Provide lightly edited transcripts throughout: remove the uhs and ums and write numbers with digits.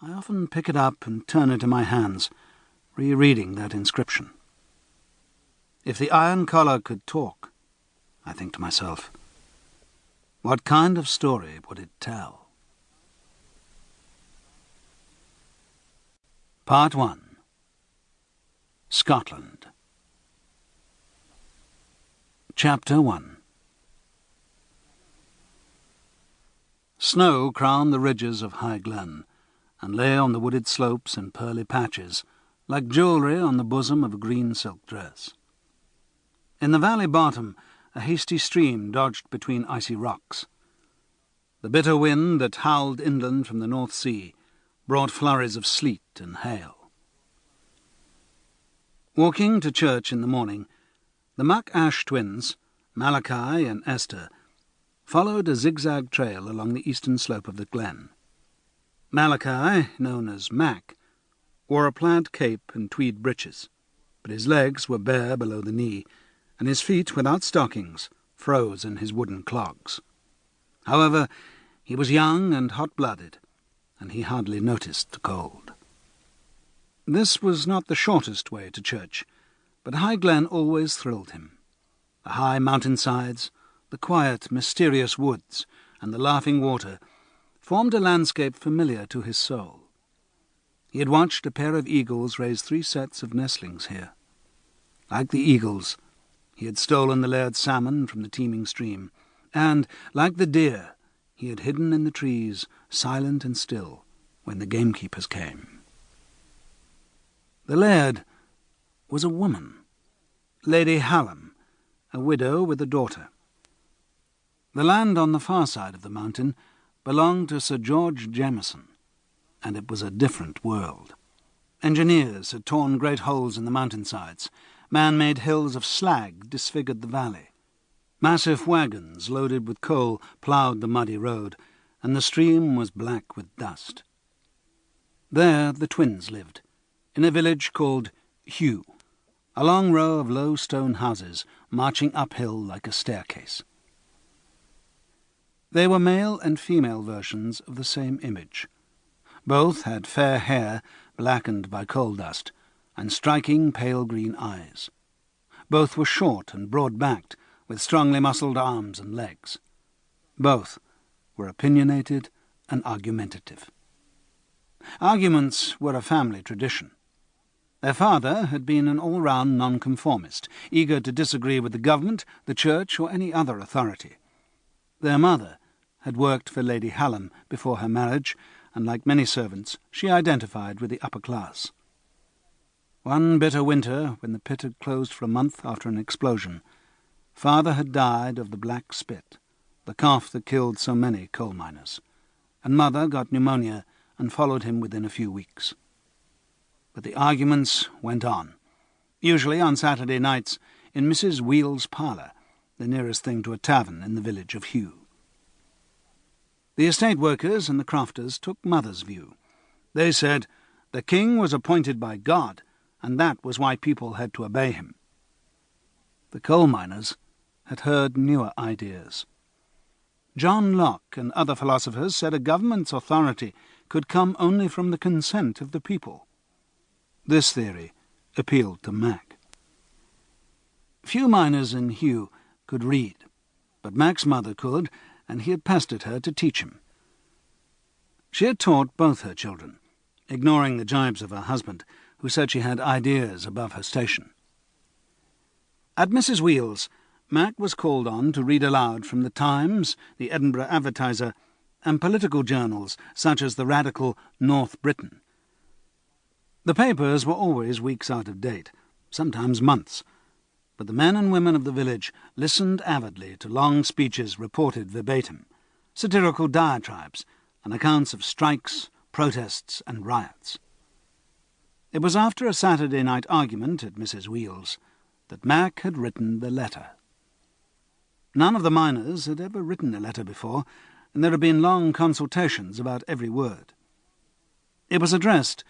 I often pick it up and turn it in my hands, rereading that inscription. If the iron collar could talk, I think to myself, what kind of story would it tell? Part 1. Scotland. Chapter 1. Snow crowned the ridges of High Glen, and lay on the wooded slopes in pearly patches, like jewellery on the bosom of a green silk dress. In the valley bottom, a hasty stream dodged between icy rocks. The bitter wind that howled inland from the North Sea brought flurries of sleet and hail. Walking to church in the morning, the McAsh twins, Malachi and Esther, followed a zigzag trail along the eastern slope of the glen. Malachi, known as Mack, wore a plaid cape and tweed breeches, but his legs were bare below the knee, and his feet, without stockings, froze in his wooden clogs. However, he was young and hot-blooded, and he hardly noticed the cold. This was not the shortest way to church, but High Glen always thrilled him. The high mountainsides, the quiet, mysterious woods, and the laughing water formed a landscape familiar to his soul. He had watched a pair of eagles raise 3 sets of nestlings here. Like the eagles, he had stolen the laird's salmon from the teeming stream, and, like the deer, he had hidden in the trees, silent and still, when the gamekeepers came. The laird was a woman, Lady Hallim, a widow with a daughter. The land on the far side of the mountain belonged to Sir George Jameson, and it was a different world. Engineers had torn great holes in the mountainsides. Man-made hills of slag disfigured the valley. Massive wagons loaded with coal ploughed the muddy road, and the stream was black with dust. There the twins lived, in a village called Hugh, a long row of low stone houses marching uphill like a staircase. They were male and female versions of the same image. Both had fair hair blackened by coal dust, and striking pale green eyes. Both were short and broad-backed, with strongly muscled arms and legs. Both were opinionated and argumentative. Arguments were a family tradition. Their father had been an all-round nonconformist, eager to disagree with the government, the church, or any other authority. Their mother had worked for Lady Hallim before her marriage, and like many servants, she identified with the upper class. One bitter winter, when the pit had closed for a month after an explosion, father had died of the black spit, the cough that killed so many coal miners, and mother got pneumonia and followed him within a few weeks. But the arguments went on, usually on Saturday nights in Mrs. Wheel's parlour, the nearest thing to a tavern in the village of Hugh. The estate workers and the crofters took mother's view. They said the king was appointed by God, and that was why people had to obey him. The coal miners had heard newer ideas. John Locke and other philosophers said a government's authority could come only from the consent of the people. This theory appealed to Mack. Few miners in Hugh could read, but Mack's mother could, and he had pestered her to teach him. She had taught both her children, ignoring the jibes of her husband, who said she had ideas above her station. At Mrs. Wheel's, Mack was called on to read aloud from the Times, the Edinburgh Advertiser, and political journals such as the radical North Briton. The papers were always weeks out of date, sometimes months, but the men and women of the village listened avidly to long speeches reported verbatim, satirical diatribes, and accounts of strikes, protests, and riots. It was after a Saturday night argument at Mrs. Wheel's that Mack had written the letter. None of the miners had ever written a letter before, and there had been long consultations about every word. It was addressed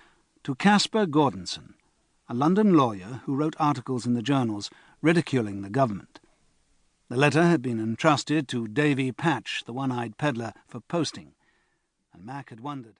to Caspar Gordonson, a London lawyer who wrote articles in the journals ridiculing the government. The letter had been entrusted to Davy Patch, the one-eyed peddler, for posting, and Mack had wondered